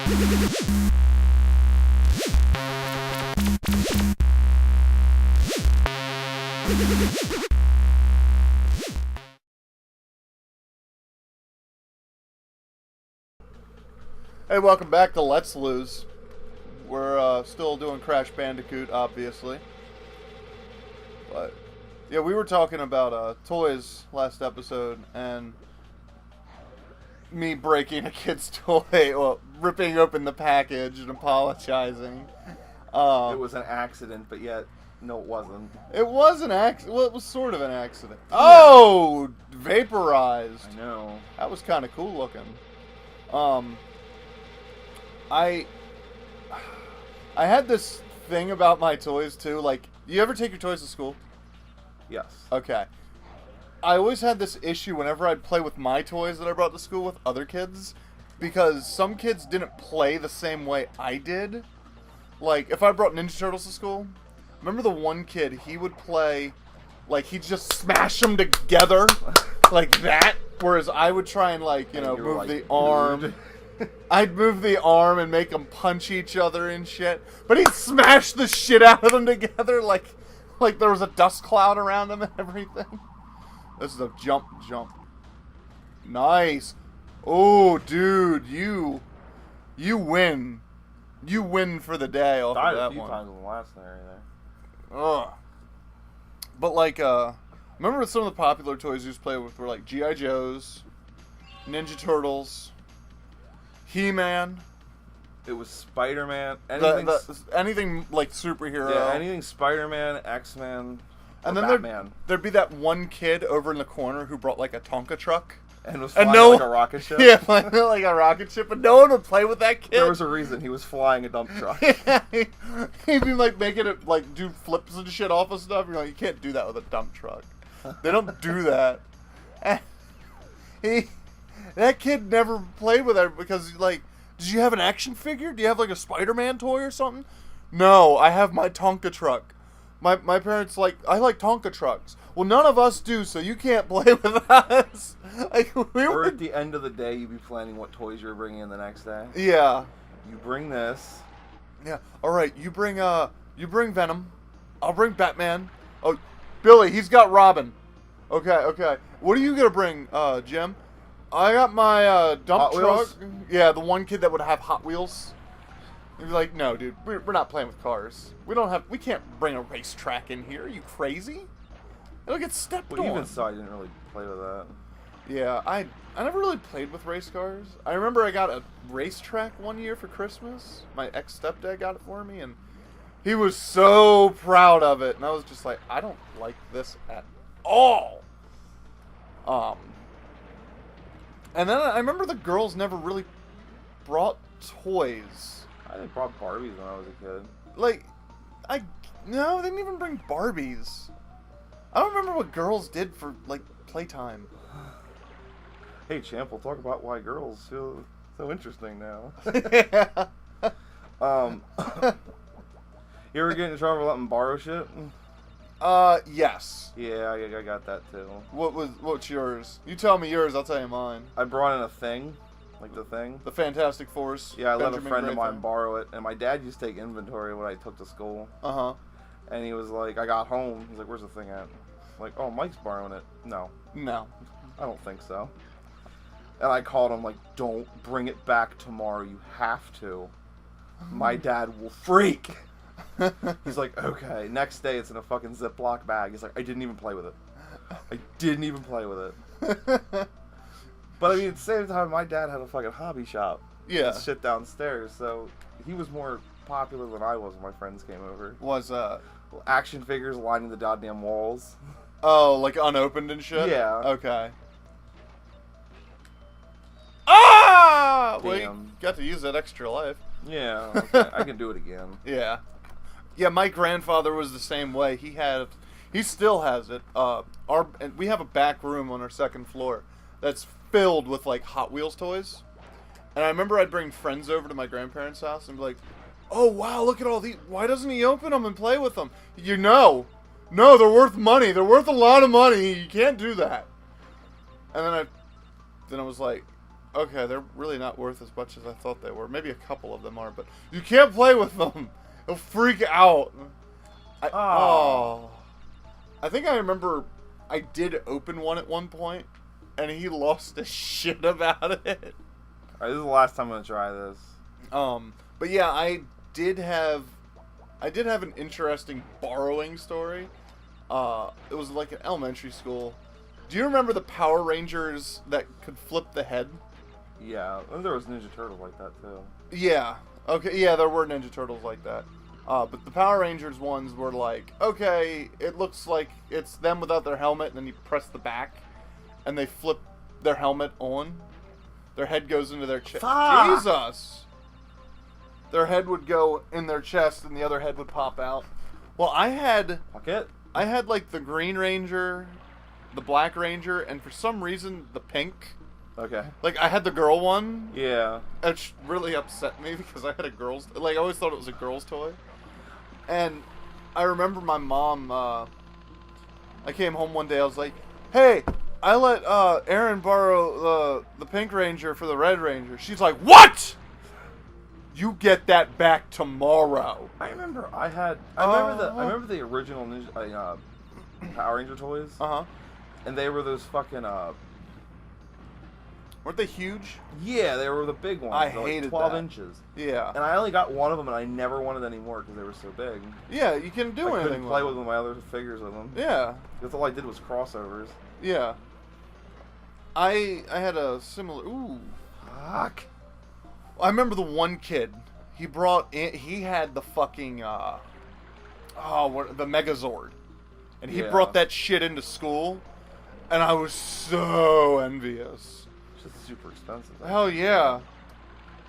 Hey, welcome back to Let's Lose. We're still doing Crash Bandicoot, obviously. But, yeah, we were talking about toys last episode, and me breaking a kid's toy, well, ripping open the package and apologizing. It was an accident, but yet, no, it wasn't. It was an accident. Well, it was sort of an accident. Oh! Vaporized. I know. That was kind of cool looking. I had this thing about my toys too. Like, you ever take your toys to school? Yes. Okay. I always had this issue whenever I'd play with my toys that I brought to school with other kids, because some kids didn't play the same way I did. Like, if I brought Ninja Turtles to school, remember the one kid, he would play, like, he'd just smash them together like that, whereas I would try and, like, you know, move the arm. I'd move the arm and make them punch each other and shit. But he'd smash the shit out of them together like there was a dust cloud around them and everything. This is a jump. Nice. Oh, dude, you win. You win for the day off of that one. Died a few times in the last area there. Ugh. But, like, remember some of the popular toys you used to play with were, like, G.I. Joes, Ninja Turtles, He-Man. It was Spider-Man. Anything like superhero. Yeah, anything Spider-Man, X-Men, and then Batman. There'd be that one kid over in the corner who brought like a Tonka truck. And was flying like a rocket ship. Yeah, flying like a rocket ship, but no one would play with that kid. There was a reason. He was flying a dump truck. Yeah, he'd be like making it like do flips and shit off of stuff. You're like, you can't do that with a dump truck. They don't do that. And that kid never played with it because, like, did you have an action figure? Do you have, like, a Spider-Man toy or something? No, I have my Tonka truck. My parents, like, I like Tonka trucks. Well, none of us do, so you can't play with us. Like, or at the end of the day, you'd be planning what toys you're bringing in the next day. Yeah. You bring this. Yeah. All right, you bring Venom. I'll bring Batman. Oh, Billy, he's got Robin. Okay. What are you going to bring, Jim? I got my dump Hot truck. Wheels? Yeah, the one kid that would have Hot Wheels. He'd be like, no, dude, we're not playing with cars. We can't bring a racetrack in here. Are you crazy? It'll get stepped on. Even so, I didn't really play with that. Yeah, I never really played with race cars. I remember I got a racetrack one year for Christmas. My ex-stepdad got it for me, and he was so proud of it. And I was just like, I don't like this at all. And then I remember the girls never really brought toys. I didn't brought Barbies when I was a kid. Like, no, they didn't even bring Barbies. I don't remember what girls did for, like, playtime. Hey, Champ, we'll talk about why girls feel so interesting now. Yeah. You ever get in trouble for letting borrow shit? Yes. Yeah, I got that too. What's yours? You tell me yours, I'll tell you mine. I brought in a thing, like the thing. The Fantastic Force. Yeah, I let a Benjamin friend of Gray mine thing. borrow it, and my dad used to take inventory of what I took to school. Uh-huh. And he was like, I got home. He's like, where's the thing at? I'm like, oh, Mike's borrowing it. No, I don't think so. And I called him like, don't bring it back tomorrow. You have to. My dad will freak. He's like, okay. Next day, it's in a fucking Ziploc bag. He's like, I didn't even play with it. But I mean, at the same time, my dad had a fucking hobby shop. Yeah. And shit downstairs, so he was more popular than I was when my friends came over. Action figures lining the goddamn walls. Oh, like unopened and shit? Yeah. Okay. Ah! Damn. Well, you got to use that extra life. Yeah, okay. I can do it again. Yeah. Yeah, my grandfather was the same way. He still has it. And we have a back room on our second floor that's filled with, like, Hot Wheels toys. And I remember I'd bring friends over to my grandparents' house and be like, oh, wow, look at all these. Why doesn't he open them and play with them? No, they're worth money. They're worth a lot of money. You can't do that. And then I was like, Okay, they're really not worth as much as I thought they were. Maybe a couple of them are, but you can't play with them. They'll freak out. I think I remember I did open one at one point, and he lost his shit about it. Alright, this is the last time I'm gonna try this. But yeah, I did have an interesting borrowing story. It was like an elementary school. Do you remember the Power Rangers that could flip the head? Yeah, and there was Ninja Turtles like that too. Yeah. Okay. Yeah, there were Ninja Turtles like that. But the Power Rangers ones were like, okay, it looks like it's them without their helmet, and then you press the back, and they flip their helmet on. Their head goes into their chest. Jesus! Their head would go in their chest, and the other head would pop out. Well, I had like the Green Ranger, the Black Ranger, and for some reason the pink. Okay. Like I had the girl one. Yeah. Which really upset me because I had a girl's. Like I always thought it was a girl's toy. And I remember my mom. I came home one day. I was like, "Hey, I let Aaron borrow the Pink Ranger for the Red Ranger." She's like, "What? You get that back tomorrow." I remember I remember the original Ninja, Power Ranger toys. And they were those fucking weren't they huge? Yeah, they were the big ones. I They're hated like 12 that. inches. Yeah. And I only got one of them, and I never wanted any more because they were so big. Yeah, you couldn't do anything. I couldn't play with my other figures with them. Yeah. Because all I did was crossovers. Yeah. I had a similar. Ooh. Fuck. I remember the one kid. He had the fucking the Megazord, and he brought that shit into school, and I was so envious. It's just super expensive. Hell yeah!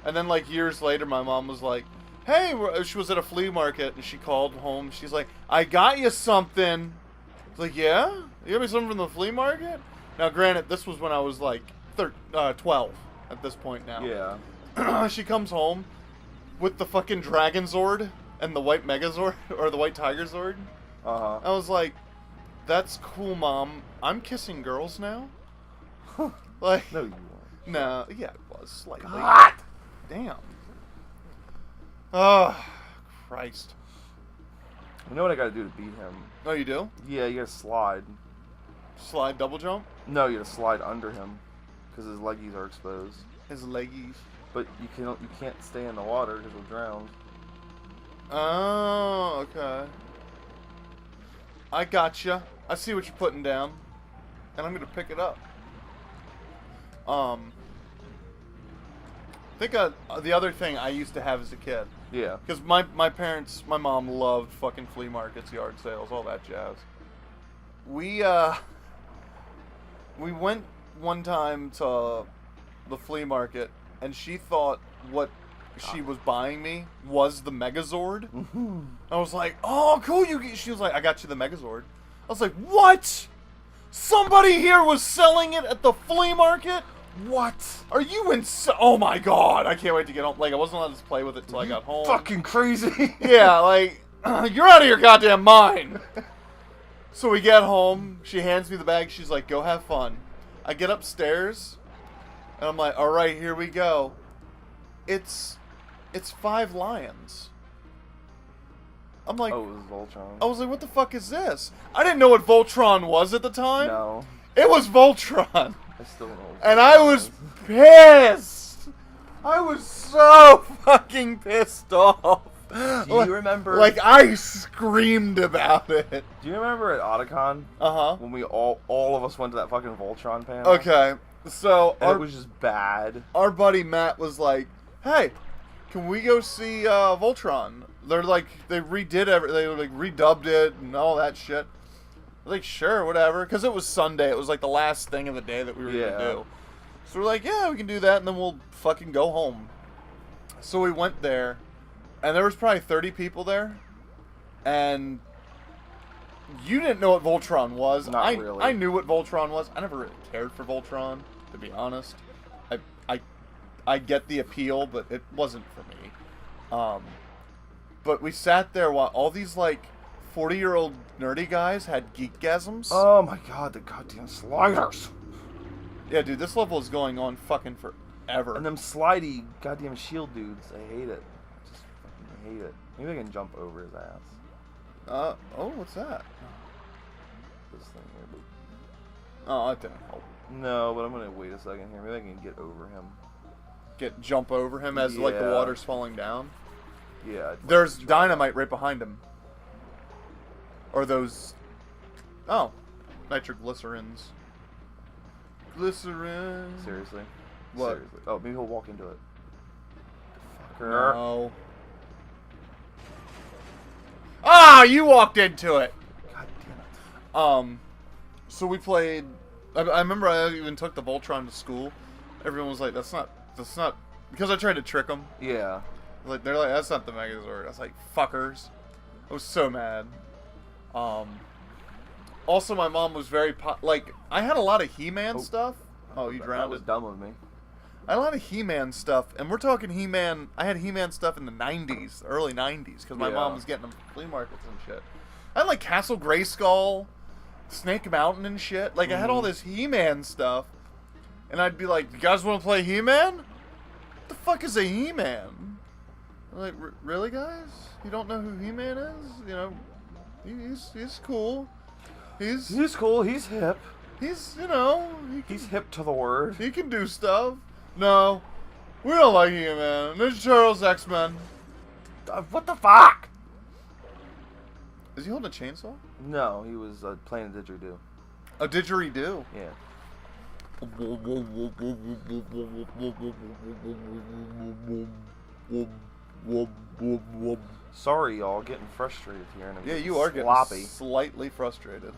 And then like years later, my mom was like, "Hey," she was at a flea market, and she called home. She's like, "I got you something." I was like, "Yeah, you got me something from the flea market?" Now, granted, this was when I was like 12 at this point now. Yeah. She comes home with the fucking Dragon Zord and the white Megazord, or the white Tiger Zord. I was like, that's cool, Mom. I'm kissing girls now? Like, no, you weren't. No, yeah, it was slightly. God! Damn. Oh, Christ. You know what I gotta do to beat him? Oh, you do? Yeah, you gotta slide. Slide double jump? No, you gotta slide under him. Because his leggies are exposed. His leggies. But you can't stay in the water because we'll drown. Oh, okay. I gotcha. I see what you're putting down. And I'm gonna pick it up. I think the other thing I used to have as a kid. Yeah. Because my parents, my mom loved fucking flea markets, yard sales, all that jazz. We went one time to the flea market, and she thought what she was buying me was the Megazord. I was like, "Oh, cool!" She was like, "I got you the Megazord." I was like, "What? Somebody here was selling it at the flea market? What? Are you insane? Oh my god! I can't wait to get home. Like, I wasn't allowed to play with it till I got home. Fucking crazy. Yeah, like you're out of your goddamn mind." So we get home. She hands me the bag. She's like, "Go have fun." I get upstairs, and I'm like, "All right, here we go." It's 5 lions. I'm like, oh, it was Voltron. I was like, "What the fuck is this?" I didn't know what Voltron was at the time. No. It was Voltron. I still don't know. And I was pissed. I was so fucking pissed off. Do you remember? Like, I screamed about it. Do you remember at Otakon? When we all of us went to that fucking Voltron panel? Okay, so and it was just bad. Our buddy Matt was like, "Hey, can we go see Voltron?" They're like, they redid they like redubbed it and all that shit. I was like, "Sure, whatever," because it was Sunday. It was like the last thing of the day that we were gonna do. So we're like, "Yeah, we can do that, and then we'll fucking go home." So we went there. And there was probably 30 people there, and you didn't know what Voltron was. Not really. I knew what Voltron was. I never really cared for Voltron, to be honest. I get the appeal, but it wasn't for me. But we sat there while all these like 40-year-old nerdy guys had geekgasms. Oh my god, the goddamn sliders! Yeah, dude, this level is going on fucking ever. And them slidey goddamn shield dudes. I hate it. Just fucking hate it. Maybe I can jump over his ass. Oh, what's that? This thing here. Oh, that didn't help. No, but I'm gonna wait a second here. Maybe I can get over him. Jump over him as like the water's falling down? Yeah. There's dynamite right behind him. Or those... Oh. Nitroglycerins. Glycerin. Seriously? What? Seriously. Oh, maybe he'll walk into it. Fucker. No. Ah, you walked into it! God damn it. So we played... I remember I even took the Voltron to school. Everyone was like, that's not... Because I tried to trick them. Yeah. Like, they're like, that's not the Megazord. I was like, fuckers. I was so mad. Also, my mom was very... like, I had a lot of He-Man stuff. Oh, you drowned it. That was dumb of me. I had a lot of He-Man stuff, and we're talking He-Man... I had He-Man stuff in the 90s, early 90s, because my mom was getting them from flea markets and shit. I had, like, Castle Grayskull, Snake Mountain and shit. Like, I had all this He-Man stuff, and I'd be like, you guys want to play He-Man? What the fuck is a He-Man? I'm like, really, guys? You don't know who He-Man is? You know, he's cool. He's cool. He's hip. He's, you know... He's hip to the word. He can do stuff. No. We don't like He-Man. Ninja Turtles, X-Men. What the fuck? Is he holding a chainsaw? No, he was playing a didgeridoo. A didgeridoo? Yeah. Sorry, y'all, getting frustrated here. And yeah, you are sloppy. Getting slightly frustrated.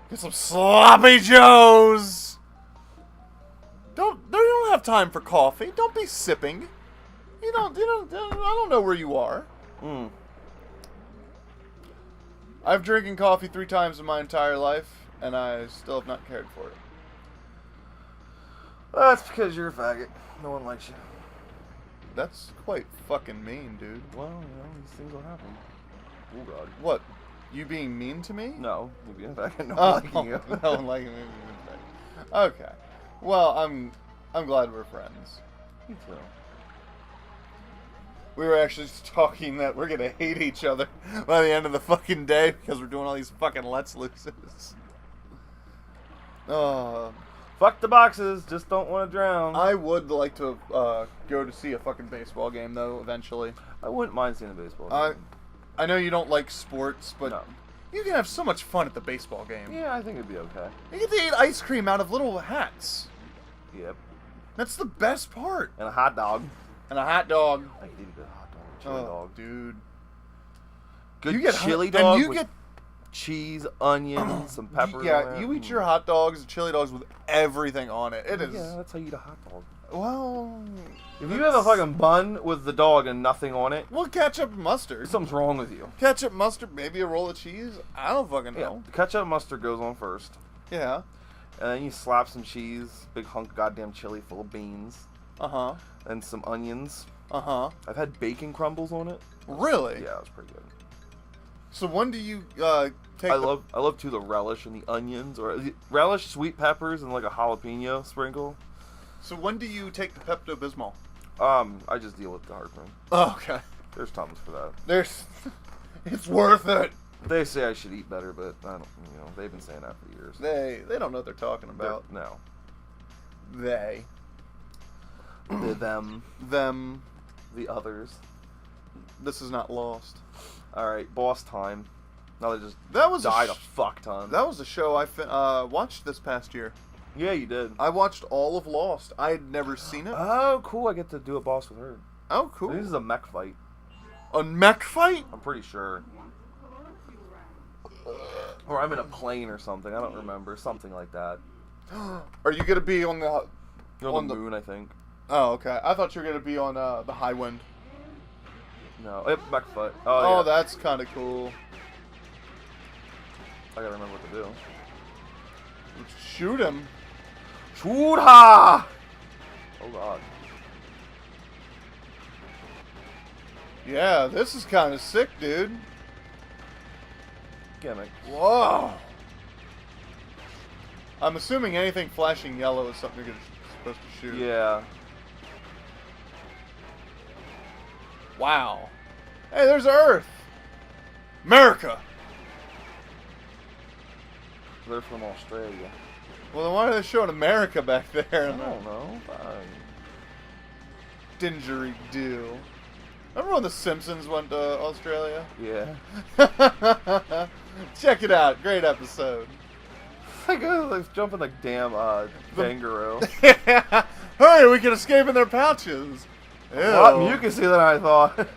Get some sloppy joes. They don't have time for coffee. Don't be sipping. I don't know where you are. I've drinking coffee 3 times in my entire life, and I still have not cared for it. That's because you're a faggot. No one likes you. That's quite fucking mean, dude. Well, you know, these things will happen. Oh, God. What? You being mean to me? No. You being a faggot. No one liking you. No one liking me. Okay. Well, I'm glad we're friends. Me too. We were actually talking that we're gonna hate each other by the end of the fucking day because we're doing all these fucking Let's Loses. Fuck the boxes, just don't want to drown. I would like to go to see a fucking baseball game though eventually. I wouldn't mind seeing a baseball game. I know you don't like sports, but no. You can have so much fun at the baseball game. Yeah, I think it'd be okay. You get to eat ice cream out of little hats. Yep. That's the best part. And a hot dog. And a hot dog. I could eat a good hot dog. Chili dog. Dude. Good you get chili dog and you with get cheese, onions, some peppers. Yeah, you eat your hot dogs and chili dogs with everything on it. It is. Yeah, that's how you eat a hot dog. Well, if you have a fucking bun with the dog and nothing on it, well, ketchup and mustard. Something's wrong with you. Ketchup, mustard, maybe a roll of cheese. I don't fucking know. Yeah, the ketchup and mustard goes on first. Yeah. And then you slap some cheese, big hunk of goddamn chili full of beans. Uh-huh. And some onions. Uh-huh. I've had bacon crumbles on it. Really? Yeah, it was pretty good. So when do you take I love too the relish and the onions, or the relish, sweet peppers, and like a jalapeno sprinkle. So when do you take the Pepto-Bismol? I just deal with the heartburn. Oh, okay. There's times for that. It's worth it. They say I should eat better, but I don't. You know, they've been saying that for years. They don't know what they're talking about. No. They. Them. Them. The others. This is not Lost. All right, boss time. Now they just died a fuck ton. That was a show I watched this past year. Yeah, you did. I watched all of Lost. I had never seen it. Oh, cool. I get to do a boss with her. Oh, cool. This is a mech fight. A mech fight? I'm pretty sure. Or I'm in a plane or something. I don't remember. Something like that. Are you going to be on the... on the moon, I think. Oh, okay. I thought you were going to be on the high wind. No. Yep, mech fight. Oh, yeah. That's kind of cool. I gotta remember what to do. Shoot him. Shoot ha! Oh god. Yeah, this is kind of sick, dude. Gimmick. Whoa. I'm assuming anything flashing yellow is something you're supposed to shoot. Yeah. Wow. Hey, there's Earth. America. They're from Australia. Well, then why are they showing America back there? I don't know. Dingery-doo. Remember when The Simpsons went to Australia? Yeah. Check it out. Great episode. Like jumping like damn kangaroo. Yeah. Hurry, we can escape in their pouches. Ew. A lot mucusy than I thought.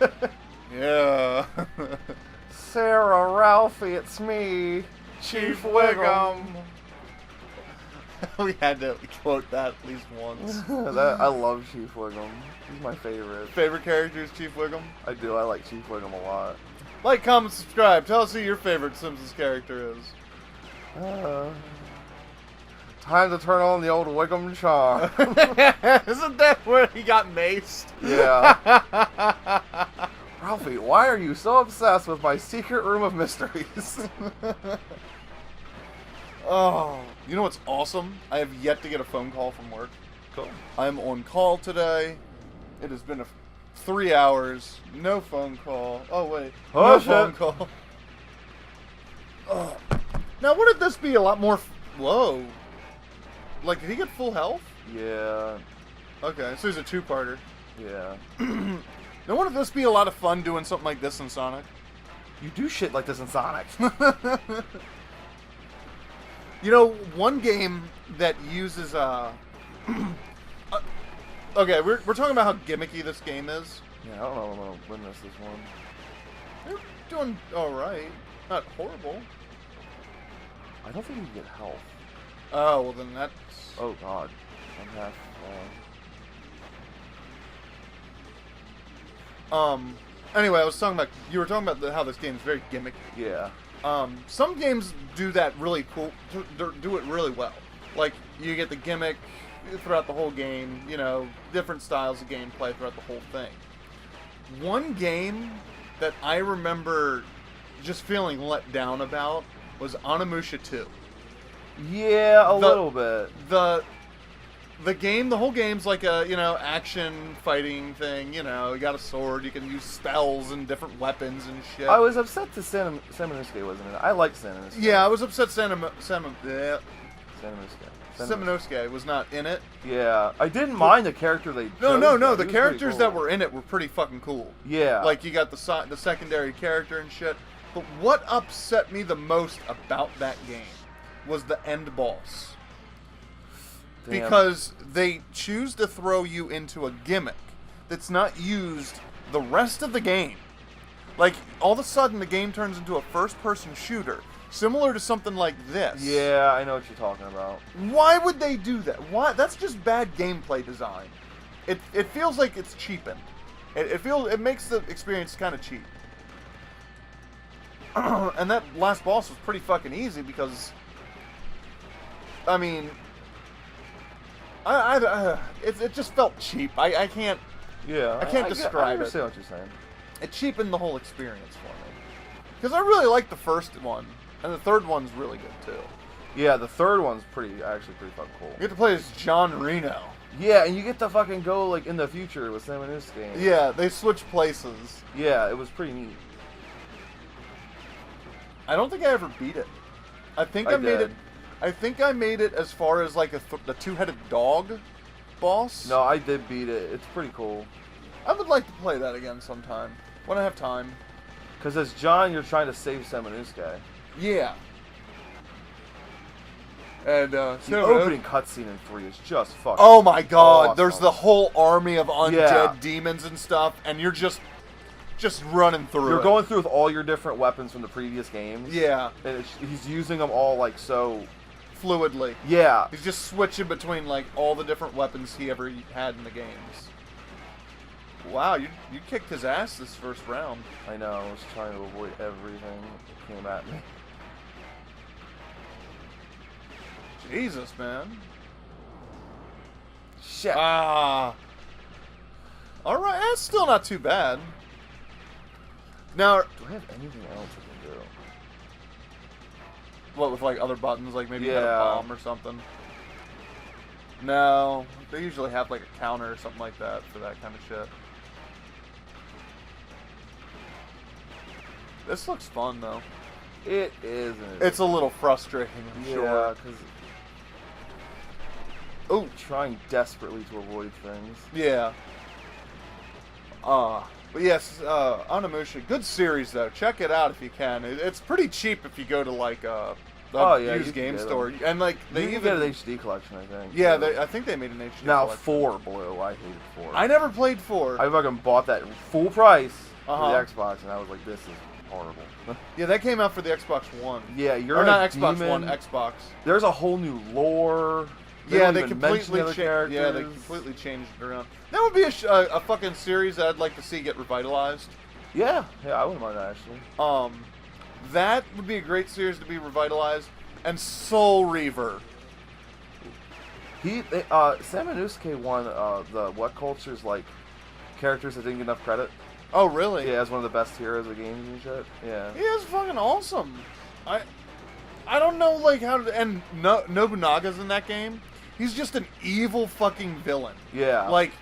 Yeah. Sarah, Ralphie, it's me, Chief Wiggum. We had to quote that at least once. I love Chief Wiggum. He's my favorite. Favorite character is Chief Wiggum? I do. I like Chief Wiggum a lot. Like, comment, subscribe. Tell us who your favorite Simpsons character is. Time to turn on the old Wiggum charm. Isn't that where he got maced? Yeah. Ralphie, why are you so obsessed with my secret room of mysteries? Oh, you know what's awesome? I have yet to get a phone call from work. Cool. I'm on call today. It has been 3 hours. No phone call. Oh, wait. Oh, no shit. phone call. Oh. Now, wouldn't this be a lot more... Whoa. Like, did he get full health? Yeah. Okay, so he's a two-parter. Yeah. Now, wouldn't this be a lot of fun doing something like this in Sonic? You do shit like this in Sonic. You know, one game that uses, okay, we're talking about how gimmicky this game is. Yeah, I don't know if I'm gonna win this one. You're doing alright. Not horrible. I don't think you can get health. Oh, well then that's... Oh god. I'm half... Anyway, I was talking about... You were talking about how this game is very gimmicky. Yeah. Some games do that really cool... Do it really well. Like, you get the gimmick throughout the whole game, you know, different styles of gameplay throughout the whole thing. One game that I remember just feeling let down about was Onimusha 2. Yeah, a little bit. The game, the whole game's like a, you know, action fighting thing, you know, you got a sword, you can use spells and different weapons and shit. I was upset that Samanosuke wasn't in it. I like Samanosuke. Yeah, I was upset Samanosuke was not in it. Yeah, I didn't mind the character they chose. No, the characters that were in it were pretty fucking cool. Yeah. Like, you got the secondary character and shit. But what upset me the most about that game was the end boss. Damn. Because they choose to throw you into a gimmick that's not used the rest of the game. Like, all of a sudden, the game turns into a first-person shooter, similar to something like this. Yeah, I know what you're talking about. Why would they do that? Why? That's just bad gameplay design. It feels like it's cheapened. It makes the experience kind of cheap. And that last boss was pretty fucking easy because, I mean, it just felt cheap. I can't. Yeah, I can't describe I understand what you're saying. It cheapened the whole experience for me. Because I really liked the first one, and the third one's really good too. Yeah, the third one's actually pretty fucking cool. You get to play as John Reno. Yeah, and you get to fucking go like in the future with Samanosuke. Yeah, they switch places. Yeah, it was pretty neat. I don't think I ever beat it. I think I made it. I think I made it as far as like the two-headed dog boss. No, I did beat it. It's pretty cool. I would like to play that again sometime when I have time. Because as John, you're trying to save Samanosuke. Yeah. And the opening cutscene in 3 is just fucking. Oh my god! Awesome. There's the whole army of undead demons and stuff, and you're just running through. You're going through with all your different weapons from the previous games. Yeah. And he's using them all like so fluidly. Yeah. He's just switching between like all the different weapons he ever had in the games. Wow, you kicked his ass this first round. I know. I was trying to avoid everything that came at me. Jesus, man. Shit. Alright, that's still not too bad. Now, do I have anything else I can do? What, with like other buttons, like maybe you had a bomb or something? No, they usually have like a counter or something like that for that kind of shit. This looks fun though. It is. It's a little frustrating, I'm sure. Yeah, because... Oh, trying desperately to avoid things. Yeah. But yes, Onimusha, good series though. Check it out if you can. It's pretty cheap if you go to like the used game store, and like they even get an HD collection, I think. Yeah, I think they made an HD. Now collection. 4 Blue, I hated 4. I never played 4. I fucking bought that full price for the Xbox, and I was like, this is horrible. Yeah, that came out for the Xbox One. Yeah, you're not demon. Xbox One, Xbox. There's a whole new lore. They completely changed it around. That would be a fucking series that I'd like to see get revitalized. Yeah, I wouldn't mind that actually. That would be a great series to be revitalized. And Soul Reaver. Sam Inosuke won the What Culture's like characters that didn't get enough credit. Oh really? Yeah, as one of the best heroes of games and shit. Yeah. He is fucking awesome. I don't know like how to, and Nobunaga's in that game. He's just an evil fucking villain. Yeah. Like,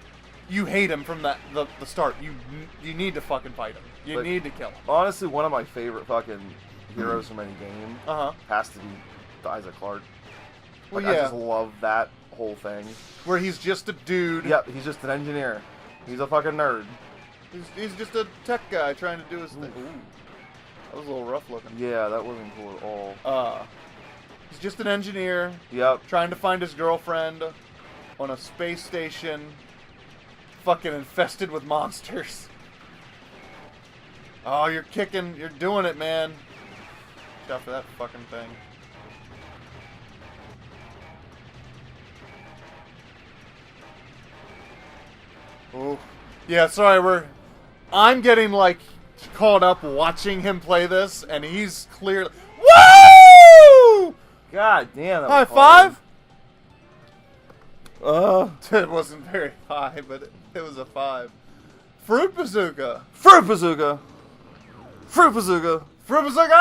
you hate him from the start. You need to fucking fight him. You need to kill him. Honestly, one of my favorite fucking heroes from any game has to be the Isaac Clarke. Like, I just love that whole thing. Where he's just a dude. Yep, he's just an engineer. He's a fucking nerd. He's just a tech guy trying to do his thing. Ooh. That was a little rough looking. Yeah, that wasn't cool at all. He's just an engineer. Yep. Trying to find his girlfriend on a space station fucking infested with monsters. Oh, you're doing it, man. Watch out for that fucking thing. Oh. Yeah, sorry, I'm getting like caught up watching him play this, and he's clearly... Woo! God damn. High five? It wasn't very high, but it was a 5. Fruit Bazooka! Fruit Bazooka! Fruit Bazooka! Fruit Bazooka!